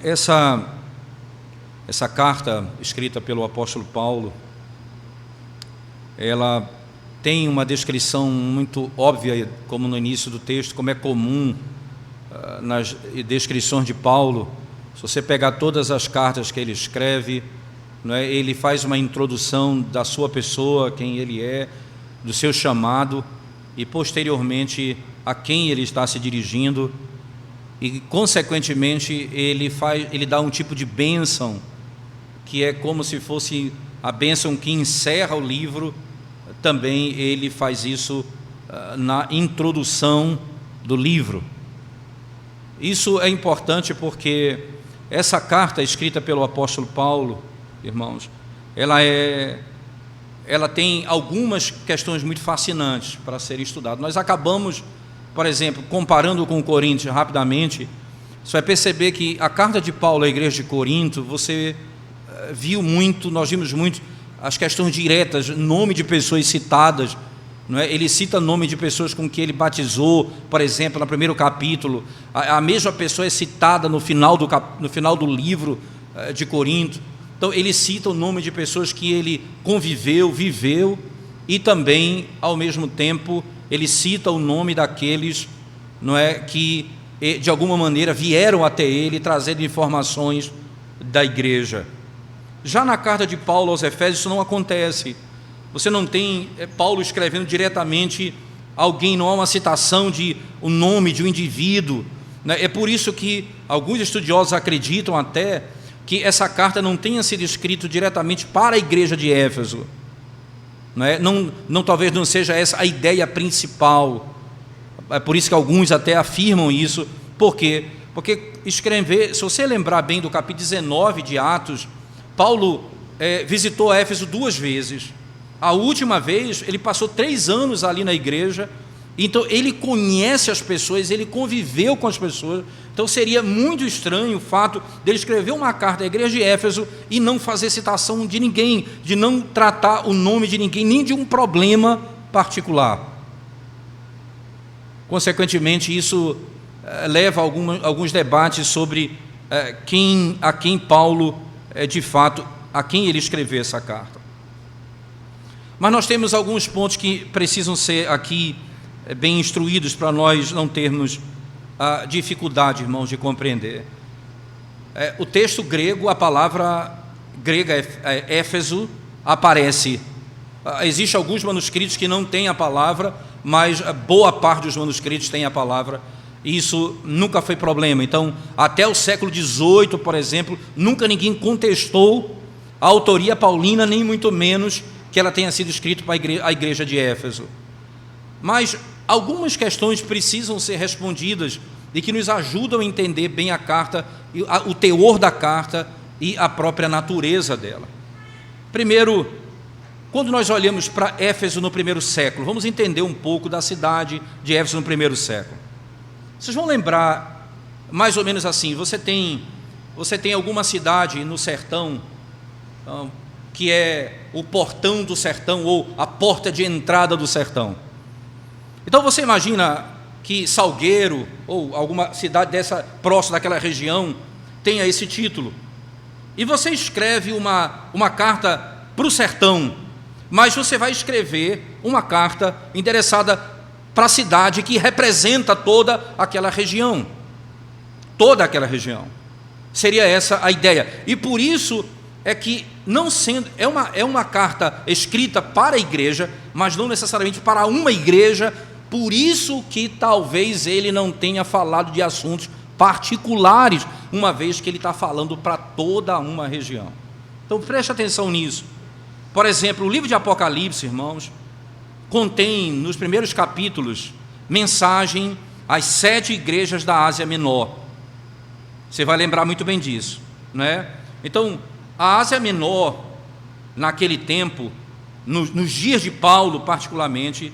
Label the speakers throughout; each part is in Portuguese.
Speaker 1: essa carta escrita pelo apóstolo Paulo, ela tem uma descrição muito óbvia, como no início do texto, como é comum nas descrições de Paulo. Se você pegar todas as cartas que ele escreve, não é, ele faz uma introdução da sua pessoa, quem ele é, do seu chamado e posteriormente a quem ele está se dirigindo, e consequentemente ele dá um tipo de bênção que é como se fosse a bênção que encerra o livro. Também ele faz isso na introdução do livro. Isso é importante porque essa carta escrita pelo apóstolo Paulo, irmãos, ela tem algumas questões muito fascinantes para serem estudadas. Nós acabamos, por exemplo, comparando com Coríntios rapidamente, você vai perceber que a carta de Paulo à igreja de Corinto, você viu muito, nós vimos muito as questões diretas, nome de pessoas citadas, não é? Ele cita nome de pessoas com que ele batizou, por exemplo, no primeiro capítulo, a mesma pessoa é citada no final do livro de Corinto. Então ele cita o nome de pessoas que ele conviveu, viveu, e também, ao mesmo tempo, ele cita o nome daqueles, não é, que de alguma maneira vieram até ele trazendo informações da igreja. Já na carta de Paulo aos Efésios isso não acontece. Você não tem Paulo escrevendo diretamente alguém, não há uma citação de o nome de um indivíduo, né? É por isso que alguns estudiosos acreditam até que essa carta não tenha sido escrita diretamente para a igreja de Éfeso, né? Talvez não seja essa a ideia principal. É por isso que alguns até afirmam isso. Por quê? Porque escrever, se você lembrar bem do capítulo 19 de Atos, Paulo visitou Éfeso 2 vezes. A última vez, ele passou 3 anos ali na igreja, então ele conhece as pessoas, ele conviveu com as pessoas. Então seria muito estranho o fato dele escrever uma carta à igreja de Éfeso e não fazer citação de ninguém, de não tratar o nome de ninguém, nem de um problema particular. Consequentemente, isso leva a alguns debates sobre a quem Paulo, de fato, a quem ele escreveu essa carta. Mas nós temos alguns pontos que precisam ser aqui bem instruídos para nós não termos dificuldade, irmãos, de compreender. O texto grego, a palavra grega Éfeso, aparece. Existem alguns manuscritos que não têm a palavra, mas boa parte dos manuscritos tem a palavra. Isso nunca foi problema. Então, até o século XVIII, por exemplo, nunca ninguém contestou a autoria paulina, nem muito menos que ela tenha sido escrita para a igreja de Éfeso. Mas algumas questões precisam ser respondidas e que nos ajudam a entender bem a carta, o teor da carta e a própria natureza dela. Primeiro, quando nós olhamos para Éfeso no primeiro século, vamos entender um pouco da cidade de Éfeso no primeiro século. Vocês vão lembrar mais ou menos assim, você tem alguma cidade no sertão, que é o portão do sertão ou a porta de entrada do sertão. Então você imagina que Salgueiro ou alguma cidade dessa próxima daquela região tenha esse título. E você escreve uma carta para o sertão, mas você vai escrever uma carta endereçada para a cidade que representa toda aquela região. Toda aquela região. Seria essa a ideia. E por isso é que, não sendo, é uma carta escrita para a igreja, mas não necessariamente para uma igreja. Por isso que talvez ele não tenha falado de assuntos particulares, uma vez que ele está falando para toda uma região. Então preste atenção nisso. Por exemplo, o livro de Apocalipse, irmãos, contém nos primeiros capítulos mensagem às 7 igrejas da Ásia Menor. Você vai lembrar muito bem disso, né? Então, a Ásia Menor, naquele tempo, nos dias de Paulo particularmente,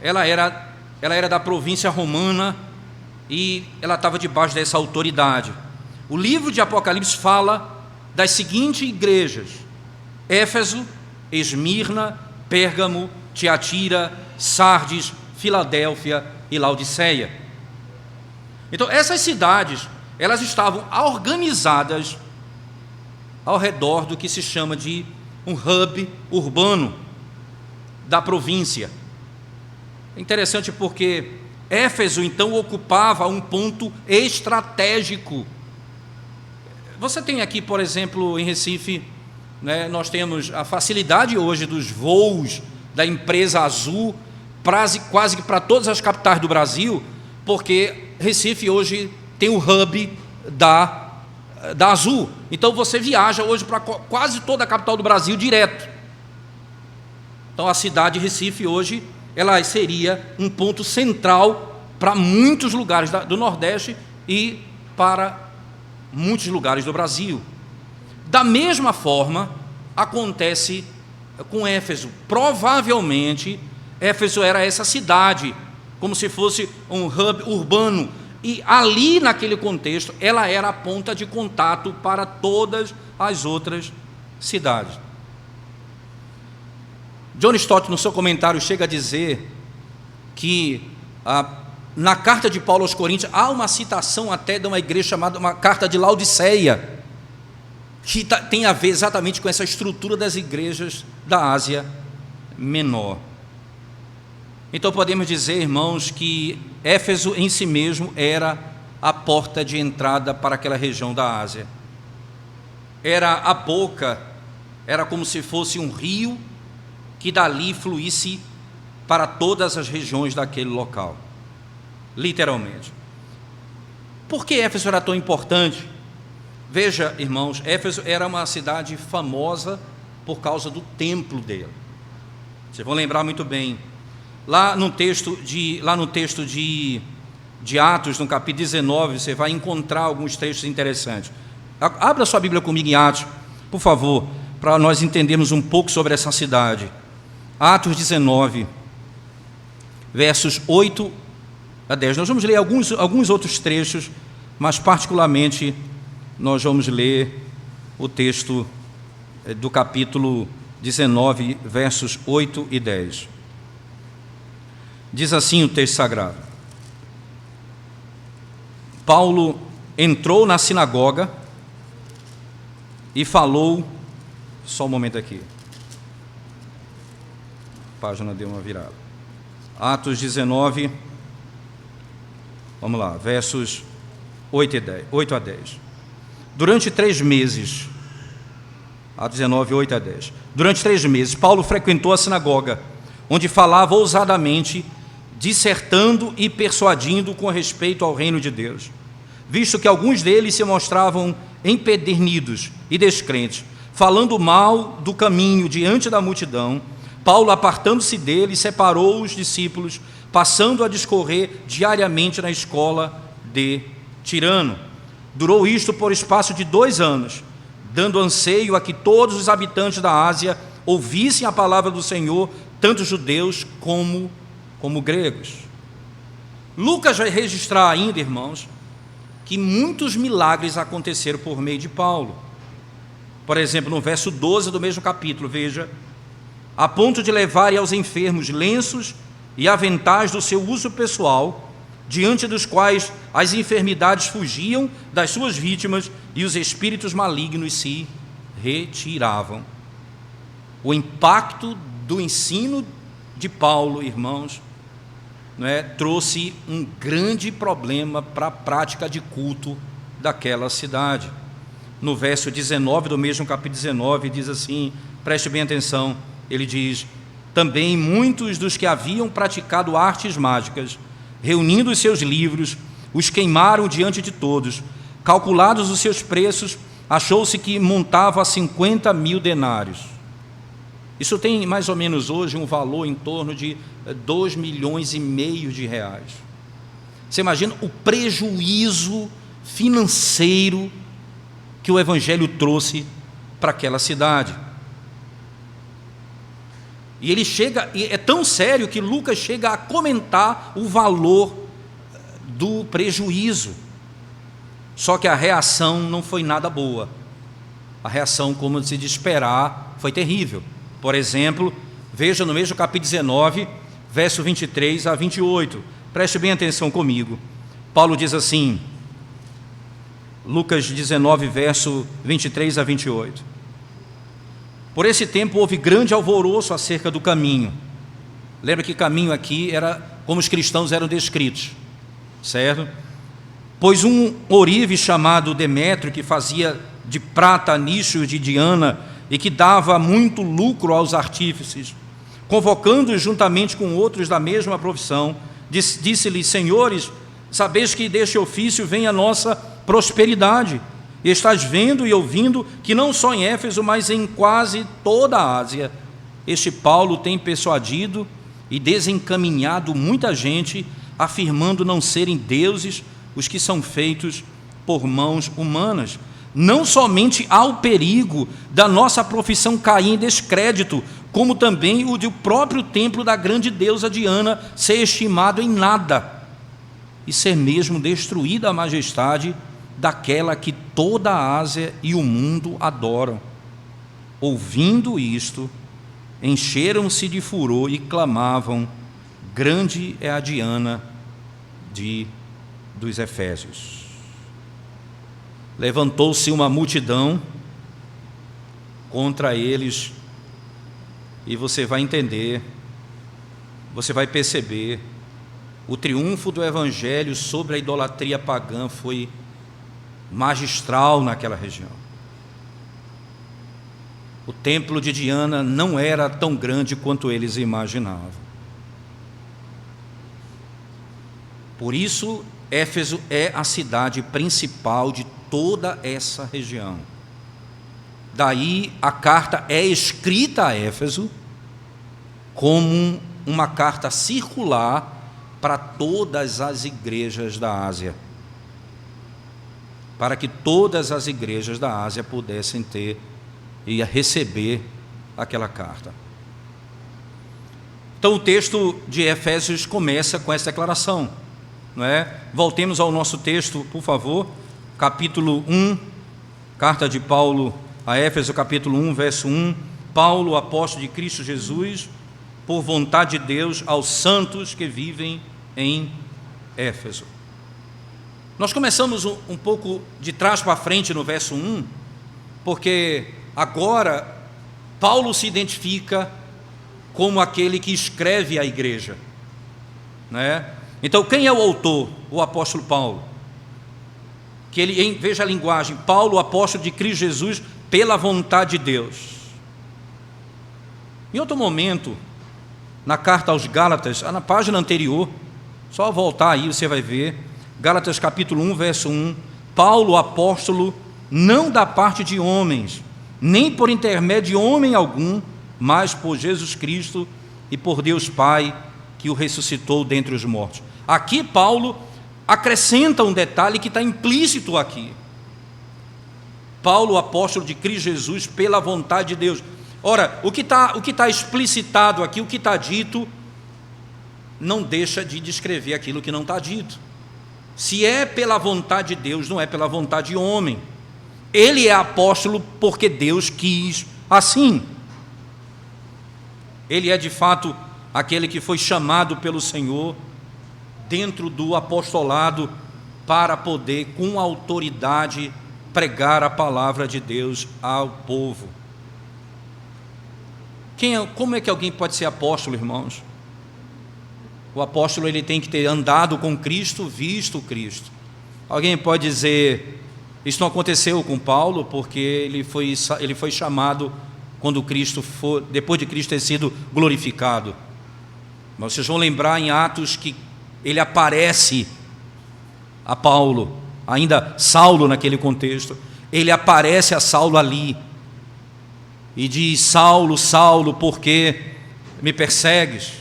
Speaker 1: ela era da província romana e ela estava debaixo dessa autoridade. O livro de Apocalipse fala das seguintes igrejas: Éfeso, Esmirna, Pérgamo, Tiatira, Sardes, Filadélfia e Laodiceia. Então essas cidades, elas estavam organizadas ao redor do que se chama de um hub urbano da província. É interessante porque Éfeso, então, ocupava um ponto estratégico. Você tem aqui, por exemplo, em Recife, né, nós temos a facilidade hoje dos voos da empresa Azul, quase que para todas as capitais do Brasil, porque Recife hoje tem o hub da Azul. Então você viaja hoje para quase toda a capital do Brasil direto. Então a cidade de Recife hoje, ela seria um ponto central para muitos lugares do Nordeste e para muitos lugares do Brasil. Da mesma forma, acontece com Éfeso. Provavelmente, Éfeso era essa cidade, como se fosse um hub urbano, e ali, naquele contexto, ela era a ponta de contato para todas as outras cidades. John Stott, no seu comentário, chega a dizer que na carta de Paulo aos Coríntios há uma citação até de uma igreja chamada uma carta de Laodiceia, que tem a ver exatamente com essa estrutura das igrejas da Ásia Menor. Então podemos dizer, irmãos, que Éfeso em si mesmo era a porta de entrada para aquela região da Ásia. Era a boca, era como se fosse um rio que dali fluísse para todas as regiões daquele local, literalmente. Por que Éfeso era tão importante? Veja, irmãos, Éfeso era uma cidade famosa por causa do templo dele. Vocês vão lembrar muito bem. Lá no texto de Atos, no capítulo 19, você vai encontrar alguns trechos interessantes. Abra sua Bíblia comigo em Atos, por favor, para nós entendermos um pouco sobre essa cidade. Atos 19, versos 8 a 10. Nós vamos ler alguns outros trechos, mas particularmente nós vamos ler o texto do capítulo 19, versos 8 e 10. Diz assim o texto sagrado: Paulo entrou na sinagoga e falou. Só um momento aqui, a página deu uma virada. Atos 19, vamos lá, versos 8 a 10. Durante 3 meses, Atos 19, 8 a 10. Durante 3 meses, Paulo frequentou a sinagoga, onde falava ousadamente, dissertando e persuadindo com respeito ao reino de Deus, visto que alguns deles se mostravam empedernidos e descrentes, falando mal do caminho diante da multidão. Paulo, apartando-se deles, separou os discípulos, passando a discorrer diariamente na escola de Tirano. Durou isto por espaço de 2 anos, dando anseio a que todos os habitantes da Ásia ouvissem a palavra do Senhor, tanto judeus como gregos. Lucas vai registrar ainda, irmãos, que muitos milagres aconteceram por meio de Paulo. Por exemplo, no verso 12 do mesmo capítulo, veja: a ponto de levarem aos enfermos lenços e aventais do seu uso pessoal, diante dos quais as enfermidades fugiam das suas vítimas e os espíritos malignos se retiravam. O impacto do ensino de Paulo, irmãos, trouxe um grande problema para a prática de culto daquela cidade. No verso 19 do mesmo capítulo 19, diz assim, preste bem atenção, ele diz: também muitos dos que haviam praticado artes mágicas, reunindo os seus livros, os queimaram diante de todos. Calculados os seus preços, achou-se que montava a 50.000 denários. Isso tem mais ou menos hoje um valor em torno de 2,5 milhões de reais. Você imagina o prejuízo financeiro que o Evangelho trouxe para aquela cidade. E ele chega, e é tão sério que Lucas chega a comentar o valor do prejuízo. Só que a reação não foi nada boa. A reação, como se de esperar, foi terrível. Por exemplo, veja no mesmo capítulo 19, verso 23 a 28. Preste bem atenção comigo. Paulo diz assim: Lucas 19, verso 23 a 28. Por esse tempo houve grande alvoroço acerca do caminho. Lembra que caminho aqui era como os cristãos eram descritos, certo? Pois um ourive chamado Demétrio, que fazia de prata nichos de Diana e que dava muito lucro aos artífices, convocando-os juntamente com outros da mesma profissão, disse-lhes: senhores, sabeis que deste ofício vem a nossa prosperidade, e estás vendo e ouvindo que não só em Éfeso, mas em quase toda a Ásia, este Paulo tem persuadido e desencaminhado muita gente, afirmando não serem deuses os que são feitos por mãos humanas. Não somente há o perigo da nossa profissão cair em descrédito, como também o do próprio templo da grande deusa Diana ser estimado em nada e ser mesmo destruída a majestade daquela que toda a Ásia e o mundo adoram. Ouvindo isto, encheram-se de furor e clamavam: grande é a Diana dos Efésios. Levantou-se uma multidão contra eles, e você vai entender, você vai perceber, o triunfo do Evangelho sobre a idolatria pagã foi magistral naquela região. O templo de Diana não era tão grande quanto eles imaginavam. Por isso, Éfeso é a cidade principal de toda essa região. Daí a carta é escrita a Éfeso como uma carta circular para todas as igrejas da Ásia, para que todas as igrejas da Ásia pudessem ter e receber aquela carta. Então o texto de Efésios começa com essa declaração, não é? Voltemos ao nosso texto, por favor, capítulo 1, carta de Paulo a Éfeso, capítulo 1, verso 1. Paulo, apóstolo de Cristo Jesus, por vontade de Deus, aos santos que vivem em Éfeso. Nós começamos um pouco de trás para frente no verso 1, porque agora Paulo se identifica como aquele que escreve a igreja, né? Então, quem é o autor? O apóstolo Paulo. Que ele, veja a linguagem, Paulo, apóstolo de Cristo Jesus, pela vontade de Deus. Em outro momento, na carta aos Gálatas, na página anterior, só voltar aí você vai ver, Gálatas capítulo 1, verso 1, Paulo, apóstolo, não da parte de homens, nem por intermédio de homem algum, mas por Jesus Cristo e por Deus Pai, que o ressuscitou dentre os mortos. Aqui Paulo acrescenta um detalhe que está implícito aqui. Paulo, apóstolo de Cristo Jesus, pela vontade de Deus. Ora, o que está explicitado aqui, o que está dito, não deixa de descrever aquilo que não está dito. Se é pela vontade de Deus, não é pela vontade de homem. Ele é apóstolo porque Deus quis assim. Ele é de fato aquele que foi chamado pelo Senhor dentro do apostolado para poder, com autoridade, pregar a palavra de Deus ao povo. Como é que alguém pode ser apóstolo, irmãos? O apóstolo ele tem que ter andado com Cristo, visto Cristo. Alguém pode dizer, isso não aconteceu com Paulo, porque ele foi chamado quando depois de Cristo ter sido glorificado. Mas vocês vão lembrar em Atos que ele aparece a Paulo, ainda Saulo naquele contexto, ele aparece a Saulo ali, e diz: Saulo, Saulo, por que me persegues?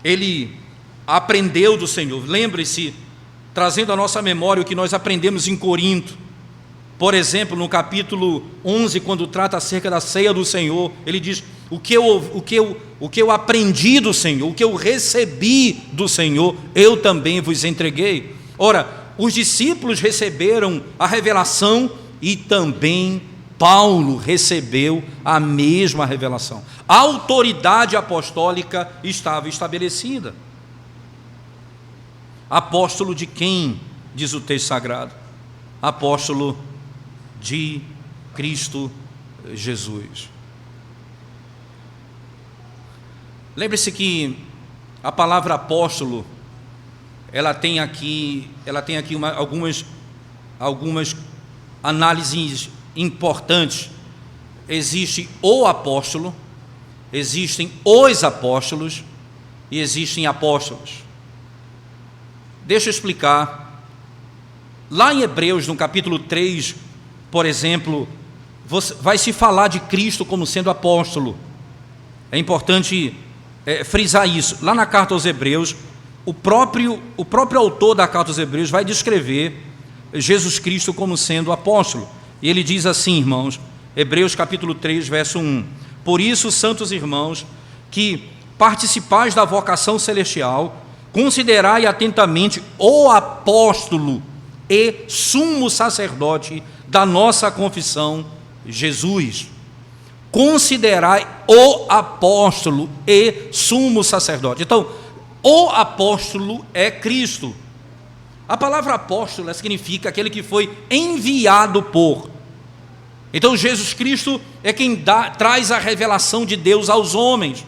Speaker 1: Ele aprendeu do Senhor. Lembre-se, trazendo à nossa memória o que nós aprendemos em Corinto, por exemplo, no capítulo 11, quando trata acerca da ceia do Senhor, ele diz: o que eu aprendi do Senhor, o que eu recebi do Senhor, eu também vos entreguei. Ora, os discípulos receberam a revelação e também Paulo recebeu a mesma revelação. A autoridade apostólica estava estabelecida. Apóstolo de quem? diz o texto sagrado, apóstolo de Cristo Jesus. Lembre-se que a palavra apóstolo, ela tem aqui algumas análises importantes. Existe o apóstolo, existem os apóstolos e existem apóstolos. Deixa eu explicar. Lá em Hebreus, no capítulo 3, por exemplo, vai se falar de Cristo como sendo apóstolo. É importante frisar isso. Lá na carta aos Hebreus, o próprio autor da carta aos Hebreus vai descrever Jesus Cristo como sendo apóstolo. E ele diz assim, irmãos, Hebreus capítulo 3, verso 1: Por isso, santos irmãos, que participais da vocação celestial, considerai atentamente o apóstolo e sumo sacerdote da nossa confissão, Jesus. Considerai o apóstolo e sumo sacerdote. Então, o apóstolo é Cristo. A palavra apóstolo significa aquele que foi enviado por. Então, Jesus Cristo é quem traz a revelação de Deus aos homens.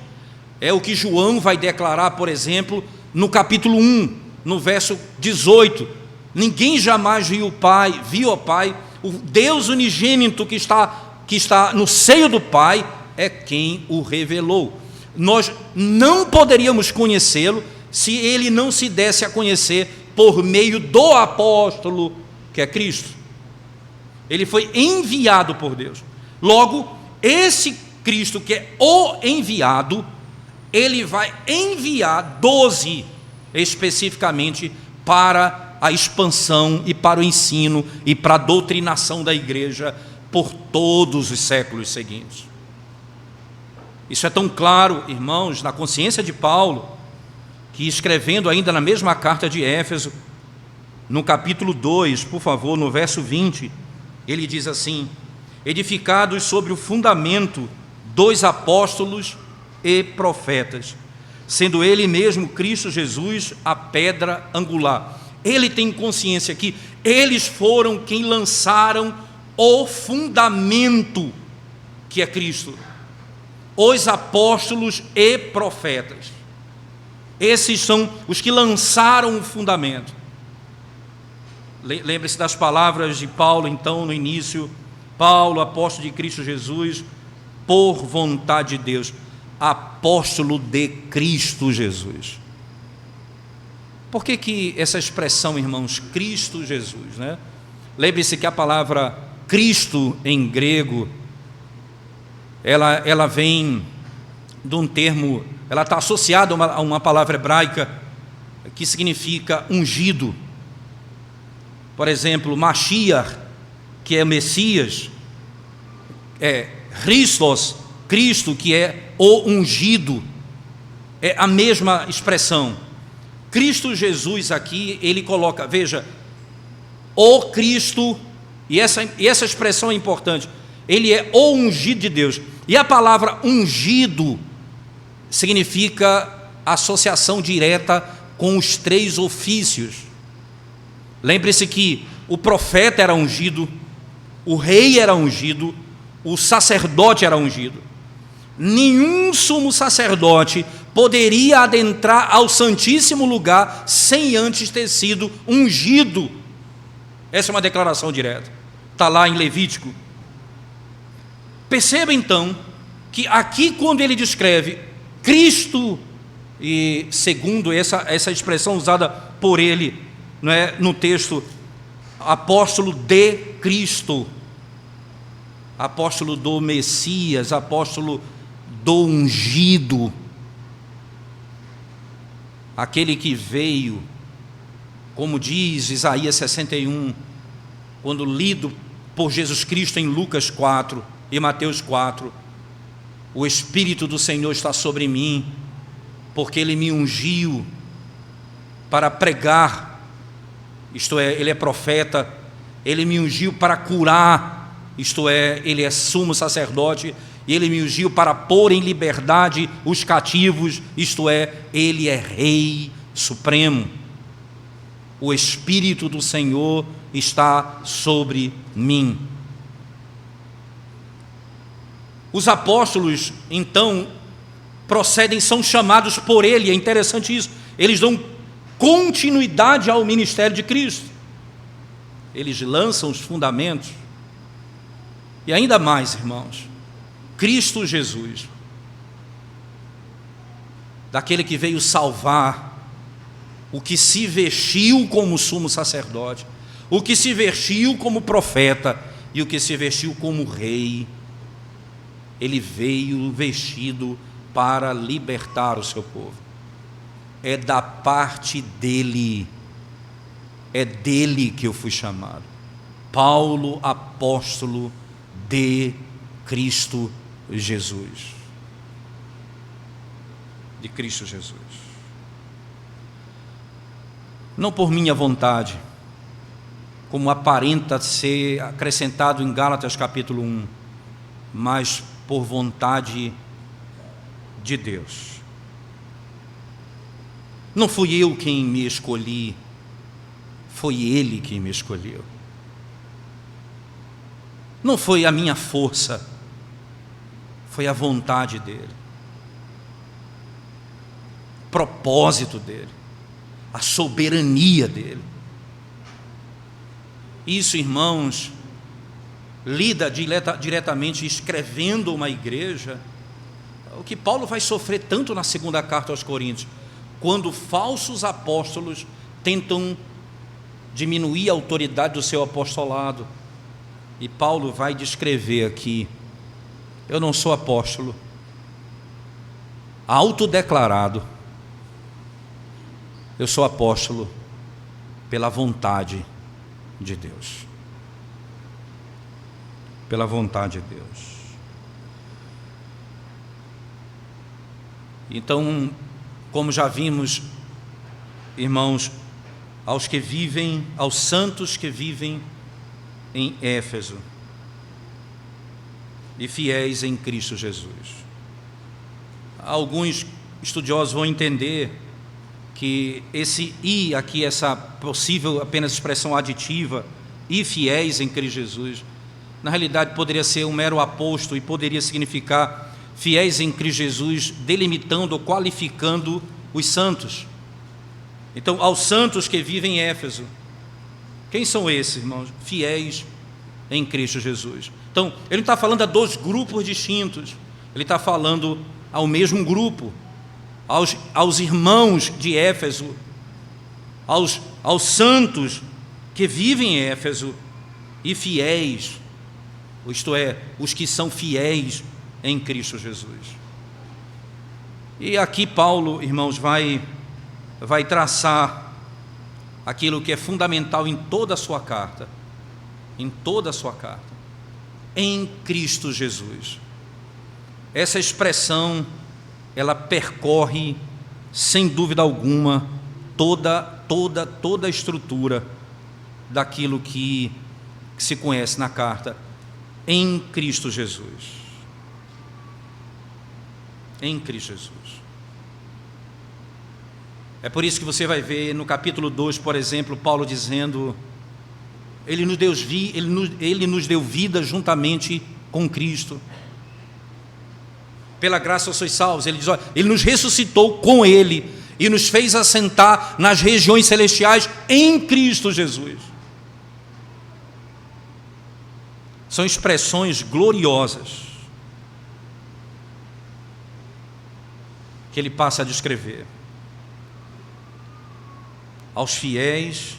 Speaker 1: É o que João vai declarar, por exemplo, no capítulo 1, no verso 18. Ninguém jamais viu o Pai, o Deus unigênito que está no seio do Pai é quem o revelou. Nós não poderíamos conhecê-lo se ele não se desse a conhecer por meio do apóstolo, que é Cristo. Ele foi enviado por Deus. Logo, esse Cristo que é o enviado, ele vai enviar 12 especificamente para a expansão e para o ensino e para a doutrinação da igreja por todos os séculos seguintes. Isso é tão claro, irmãos, na consciência de Paulo, que escrevendo ainda na mesma carta de Éfeso, no capítulo 2, por favor, no verso 20, ele diz assim: edificados sobre o fundamento dos apóstolos e profetas, sendo ele mesmo, Cristo Jesus, a pedra angular. Ele tem consciência que eles foram quem lançaram o fundamento, que é Cristo. Os apóstolos e profetas, esses são os que lançaram o fundamento. Lembre-se das palavras de Paulo, então, no início: Paulo, apóstolo de Cristo Jesus, por vontade de Deus, apóstolo de Cristo Jesus. Por que essa expressão, irmãos, Cristo Jesus, né? Lembre-se que a palavra Cristo em grego, ela vem de um termo, ela está associada a uma palavra hebraica que significa ungido. Por exemplo, Mashiach, que é Messias, Christos, Cristo, que é o ungido, é a mesma expressão. Cristo Jesus aqui, ele coloca, veja, o Cristo, e essa expressão é importante, ele é o ungido de Deus. E a palavra ungido significa associação direta com os 3 ofícios. Lembre-se que o profeta era ungido, o rei era ungido, o sacerdote era ungido. Nenhum sumo sacerdote poderia adentrar ao Santíssimo Lugar sem antes ter sido ungido. Essa é uma declaração direta, está lá em Levítico. Perceba então que aqui, quando ele descreve Cristo, e segundo essa expressão usada por ele, não é, no texto, apóstolo de Cristo, apóstolo do Messias, apóstolo do ungido, aquele que veio, como diz Isaías 61, quando lido por Jesus Cristo em Lucas 4 e Mateus 4, o Espírito do Senhor está sobre mim, porque Ele me ungiu para pregar, isto é, Ele é profeta, Ele me ungiu para curar, isto é, Ele é sumo sacerdote, e Ele me ungiu para pôr em liberdade os cativos, isto é, Ele é Rei Supremo. o Espírito do Senhor está sobre mim. Os apóstolos, então, são chamados por Ele, é interessante isso, eles dão continuidade ao ministério de Cristo, eles lançam os fundamentos, e ainda mais, irmãos, Cristo Jesus, daquele que veio salvar, o que se vestiu como sumo sacerdote, o que se vestiu como profeta e o que se vestiu como rei, ele veio vestido para libertar o seu povo. É da parte dele, é dele que eu fui chamado. Paulo, apóstolo de Cristo Jesus. De Cristo Jesus. Não por minha vontade, como aparenta ser acrescentado em Gálatas capítulo 1, mas por vontade de Deus. Não fui eu quem me escolhi, foi Ele quem me escolheu. Não foi a minha força, foi a vontade dEle, propósito dEle, a soberania dEle. Isso, irmãos, lida diretamente escrevendo uma igreja, o que Paulo vai sofrer tanto na segunda carta aos Coríntios, quando falsos apóstolos tentam diminuir a autoridade do seu apostolado. E Paulo vai descrever aqui: eu não sou apóstolo, autodeclarado, eu sou apóstolo pela vontade de Deus. Pela vontade de Deus. Então, como já vimos, irmãos, aos santos que vivem em Éfeso e fiéis em Cristo Jesus. Alguns estudiosos vão entender que esse "e" aqui, essa possível apenas expressão aditiva, "e fiéis em Cristo Jesus", na realidade poderia ser um mero aposto e poderia significar fiéis em Cristo Jesus, delimitando ou qualificando os santos. Então, aos santos que vivem em Éfeso, quem são esses, irmãos? Fiéis em Cristo Jesus. Então, ele não está falando a dois grupos distintos, ele está falando ao mesmo grupo, aos irmãos de Éfeso, aos santos que vivem em Éfeso e fiéis, isto é, os que são fiéis em Cristo Jesus. E aqui Paulo, irmãos, vai traçar aquilo que é fundamental em toda a sua carta, em Cristo Jesus. Essa expressão, ela percorre, sem dúvida alguma, toda a estrutura daquilo que se conhece na carta, em Cristo Jesus. Em Cristo Jesus. É por isso que você vai ver no capítulo 2, por exemplo, Paulo dizendo: Ele nos deu vida juntamente com Cristo. Pela graça sois salvos. Ele diz: olha, Ele nos ressuscitou com Ele e nos fez assentar nas regiões celestiais em Cristo Jesus. São expressões gloriosas que ele passa a descrever aos fiéis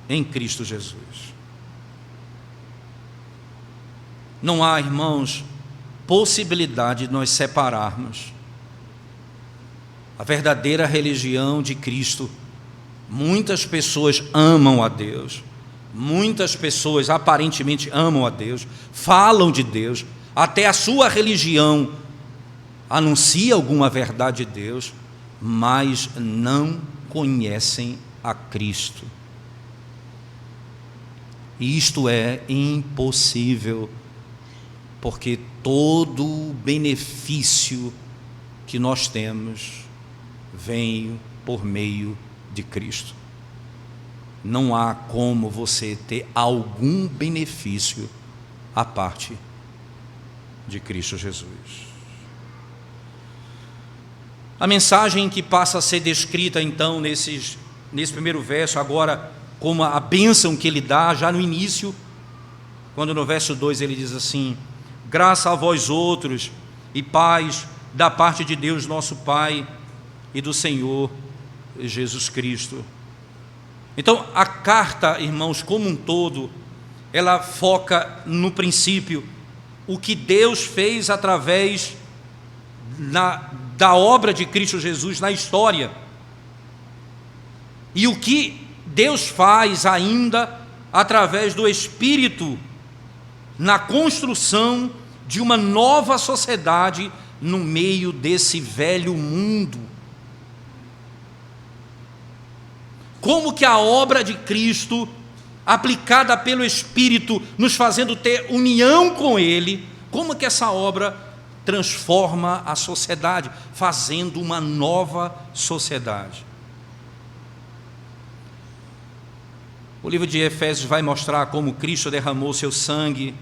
Speaker 1: em Cristo Jesus. Não há, irmãos, possibilidade de nós separarmos a verdadeira religião de Cristo. Muitas pessoas amam a Deus, muitas pessoas aparentemente amam a Deus, falam de Deus, até a sua religião anuncia alguma verdade de Deus, mas não conhecem a Cristo. E isto é impossível, porque todo o benefício que nós temos vem por meio de Cristo. não há como você ter algum benefício à parte de Cristo Jesus. A mensagem que passa a ser descrita então nesse primeiro verso, agora como a bênção que ele dá já no início, quando no verso 2 ele diz assim: graça a vós outros e paz da parte de Deus nosso Pai e do Senhor Jesus Cristo. Então a carta, irmãos, como um todo, ela foca no princípio, o que Deus fez através da obra de Cristo Jesus na história, e o que Deus faz ainda através do Espírito na construção de uma nova sociedade no meio desse velho mundo. Como que a obra de Cristo, aplicada pelo Espírito, nos fazendo ter união com Ele, como que essa obra transforma a sociedade, fazendo uma nova sociedade. O livro de Efésios vai mostrar como Cristo derramou seu sangue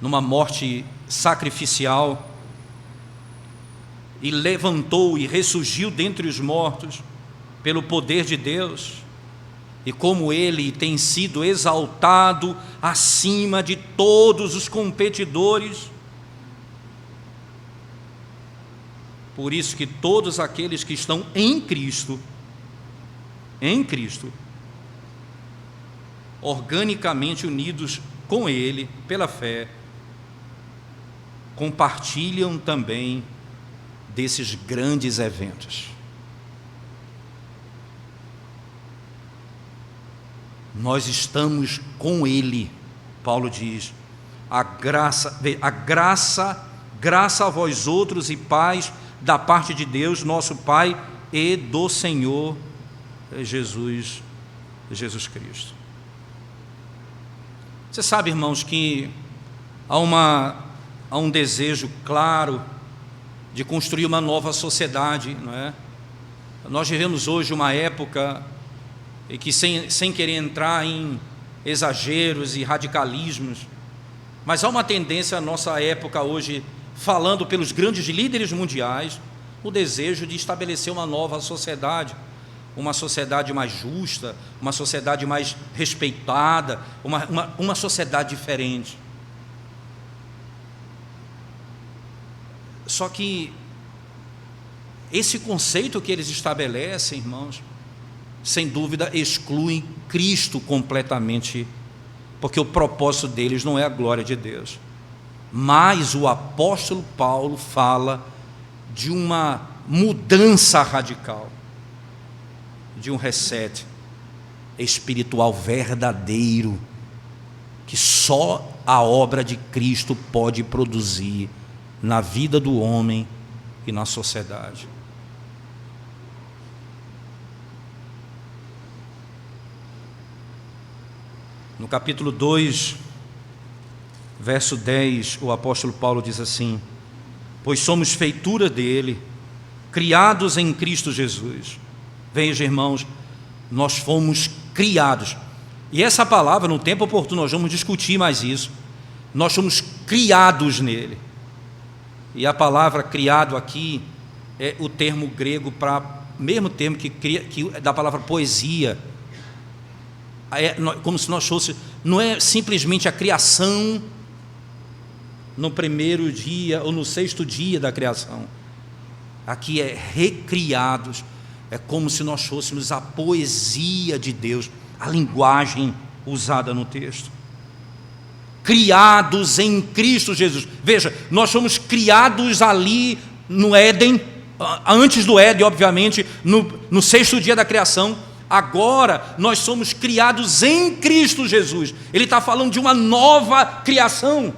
Speaker 1: numa morte sacrificial e levantou e ressurgiu dentre os mortos pelo poder de Deus, e como ele tem sido exaltado acima de todos os competidores. Por isso que todos aqueles que estão em Cristo, organicamente unidos com Ele pela fé, compartilham também desses grandes eventos. Nós estamos com Ele, Paulo diz, graça a vós outros e paz da parte de Deus, nosso Pai, e do Senhor Jesus Cristo. Você sabe, irmãos, que há um desejo claro de construir uma nova sociedade, não é? Nós vivemos hoje uma época em que, sem querer entrar em exageros e radicalismos, mas há uma tendência na nossa época hoje, falando pelos grandes líderes mundiais, o desejo de estabelecer uma nova sociedade, uma sociedade mais justa, uma sociedade mais respeitada, uma sociedade diferente. Só que esse conceito que eles estabelecem, irmãos, sem dúvida exclui Cristo completamente, porque o propósito deles não é a glória de Deus. Mas o apóstolo Paulo fala de uma mudança radical, de um reset espiritual verdadeiro, que só a obra de Cristo pode produzir na vida do homem e na sociedade. No capítulo 2, verso 10, o apóstolo Paulo diz assim: pois somos feitura dele, criados em Cristo Jesus. Veja, irmãos, nós fomos criados, e essa palavra, no tempo oportuno, nós vamos discutir mais isso. Nós somos criados nele, e a palavra criado aqui é o termo grego para, mesmo termo que da palavra poesia, como se nós fôssemos, não é simplesmente a criação no primeiro dia ou no sexto dia da criação, aqui é recriados, é como se nós fôssemos a poesia de Deus, a linguagem usada no texto. Criados em Cristo Jesus. Veja, nós fomos criados ali no Éden, antes do Éden, obviamente, no sexto dia da criação. Agora nós somos criados em Cristo Jesus. Ele está falando de uma nova criação,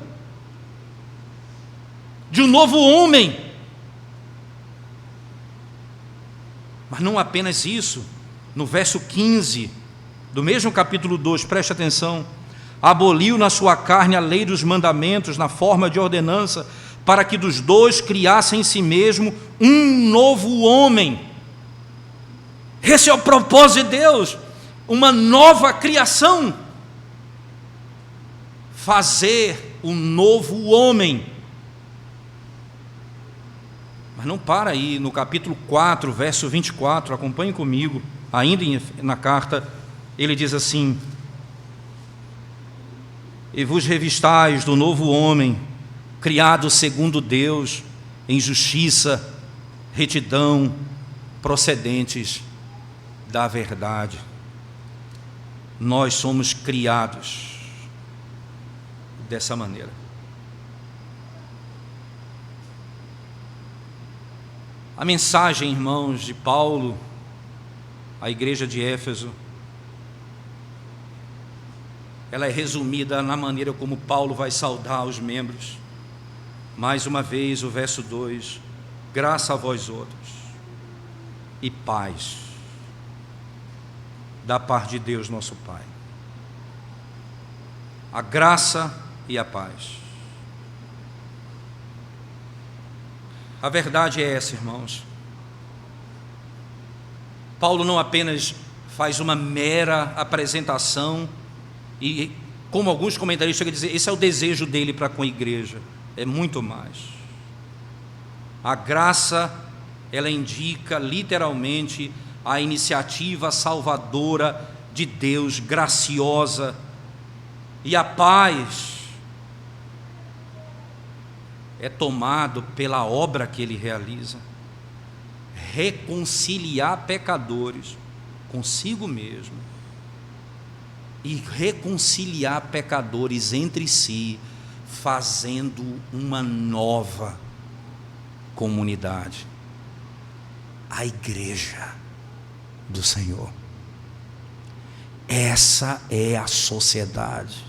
Speaker 1: de um novo homem. Mas não apenas isso. No verso 15 do mesmo capítulo 2, preste atenção: aboliu na sua carne a lei dos mandamentos na forma de ordenança, para que dos dois criasse em si mesmo um novo homem, Esse é o propósito de Deus, uma nova criação, fazer um novo homem. Mas não para aí, no capítulo 4, verso 24, acompanhe comigo, ainda na carta, ele diz assim: e vos revistais do novo homem, criado segundo Deus, em justiça, retidão, procedentes da verdade. Nós somos criados dessa maneira. A mensagem, irmãos, de Paulo à igreja de Éfeso, ela é resumida na maneira como Paulo vai saudar os membros. Mais uma vez, o verso 2: graça a vós outros e paz da parte de Deus nosso Pai. A graça e a paz. A verdade é essa, irmãos. Paulo não apenas faz uma mera apresentação e, como alguns comentaristas chegam a dizer, esse é o desejo dele para com a igreja. É muito mais. A graça, ela indica literalmente a iniciativa salvadora de Deus, graciosa, e a paz é tomado pela obra que ele realiza, reconciliar pecadores consigo mesmo e reconciliar pecadores entre si, fazendo uma nova comunidade, a igreja do Senhor. Essa é a sociedade.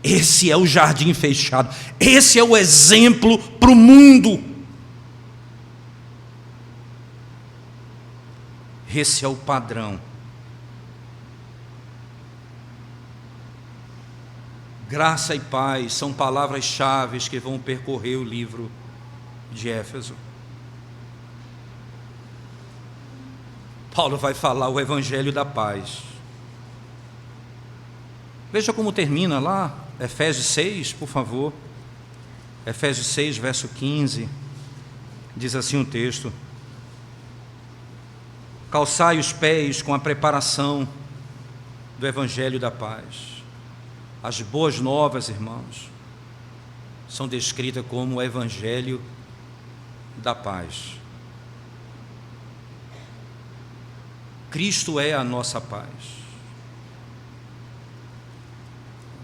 Speaker 1: Esse é o jardim fechado. Esse é o exemplo para o mundo. Esse é o padrão. Graça e paz são palavras-chave que vão percorrer o livro de Éfeso. Paulo vai falar o evangelho da paz. Veja como termina lá, Efésios 6, por favor. Efésios 6, verso 15. Diz assim o texto: calçai os pés com a preparação do evangelho da paz. As boas novas, irmãos, são descritas como o evangelho da paz. Cristo é a nossa paz.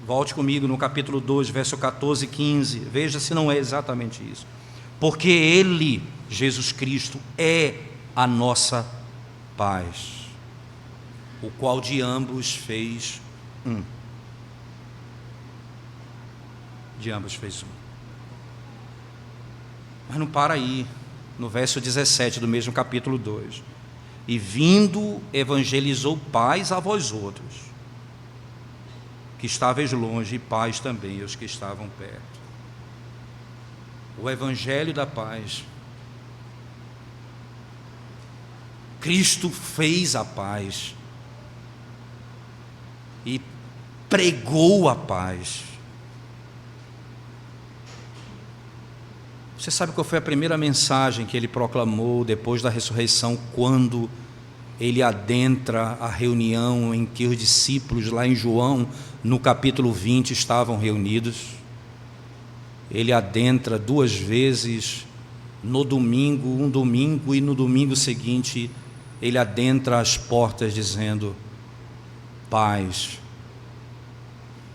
Speaker 1: Volte comigo no capítulo 2, verso 14 e 15. Veja se não é exatamente isso. Porque Ele, Jesus Cristo, é a nossa paz, o qual de ambos fez um. De ambos fez um. Mas não para aí. No verso 17 do mesmo capítulo 2: e vindo evangelizou paz a vós outros, que estáveis longe, e paz também aos que estavam perto. O evangelho da paz. Cristo fez a paz e pregou a paz. Você sabe qual foi a primeira mensagem que ele proclamou depois da ressurreição, quando ele adentra a reunião em que os discípulos, lá em João, no capítulo 20, estavam reunidos? Ele adentra duas vezes, no domingo, um domingo, e no domingo seguinte, ele adentra as portas dizendo: paz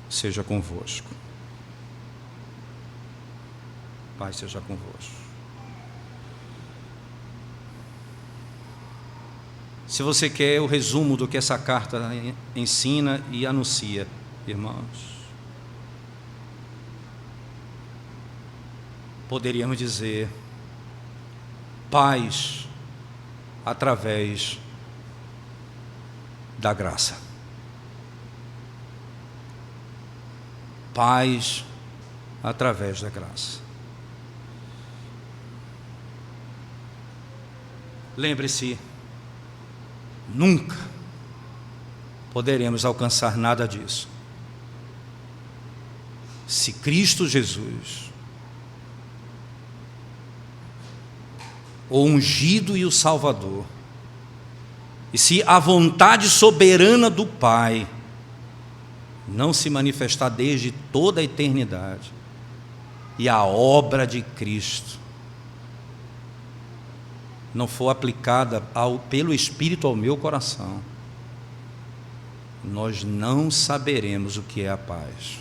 Speaker 1: seja convosco. Paz seja convosco. Se você quer o resumo do que essa carta ensina e anuncia, irmãos, poderíamos dizer: paz através da graça. Paz através da graça. lembre-se, nunca poderemos alcançar nada disso se Cristo Jesus, o ungido e o Salvador, e se a vontade soberana do Pai não se manifestar desde toda a eternidade, e a obra de Cristo não for aplicada pelo Espírito ao meu coração, nós não saberemos o que é a paz.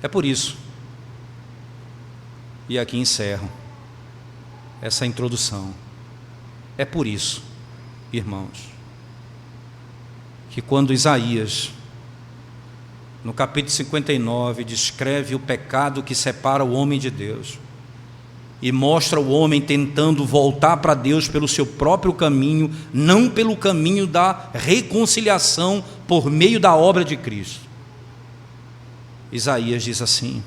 Speaker 1: É por isso, e aqui encerro essa introdução, é por isso, irmãos, que quando Isaías, no capítulo 59, descreve o pecado que separa o homem de Deus, e mostra o homem tentando voltar para Deus pelo seu próprio caminho, não pelo caminho da reconciliação por meio da obra de Cristo. Isaías diz assim,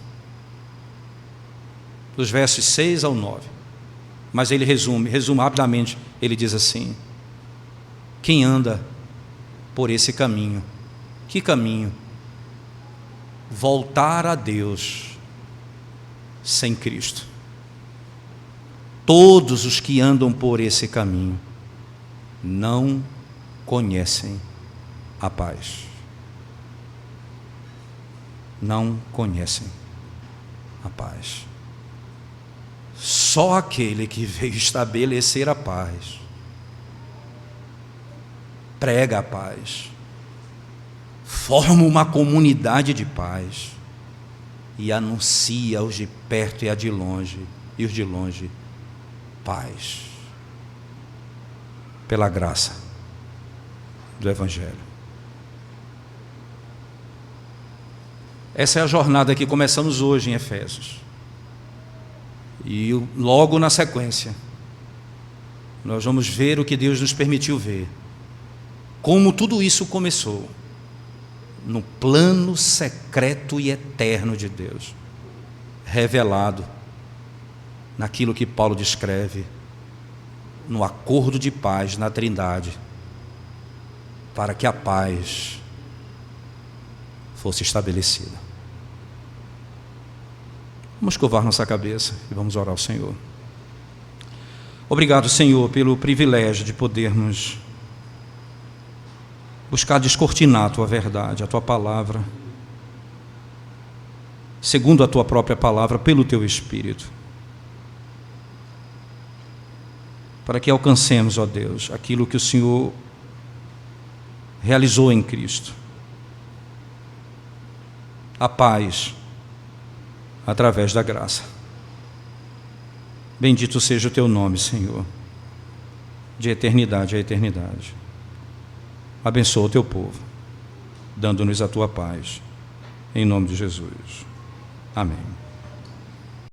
Speaker 1: dos versos 6 ao 9, mas ele resume rapidamente, ele diz assim: quem anda por esse caminho, que caminho? Voltar a Deus sem Cristo. Todos os que andam por esse caminho não conhecem a paz. Não conhecem a paz. Só aquele que veio estabelecer a paz, prega a paz, forma uma comunidade de paz e anuncia aos de perto e a de longe, e os de longe, paz, pela graça do Evangelho. Essa é a jornada que começamos hoje em Efésios. E logo na sequência, nós vamos ver o que Deus nos permitiu ver. Como tudo isso começou no plano secreto e eterno de Deus, revelado naquilo que Paulo descreve, no acordo de paz na Trindade, para que a paz fosse estabelecida. Vamos curvar nossa cabeça e vamos orar ao Senhor. Obrigado, Senhor, pelo privilégio de podermos buscar descortinar a Tua verdade, a Tua palavra, segundo a Tua própria palavra, pelo Teu Espírito, para que alcancemos, ó Deus, aquilo que o Senhor realizou em Cristo, a paz através da graça. Bendito seja o Teu nome, Senhor, de eternidade a eternidade. Abençoa o Teu povo, dando-nos a Tua paz, em nome de Jesus. Amém.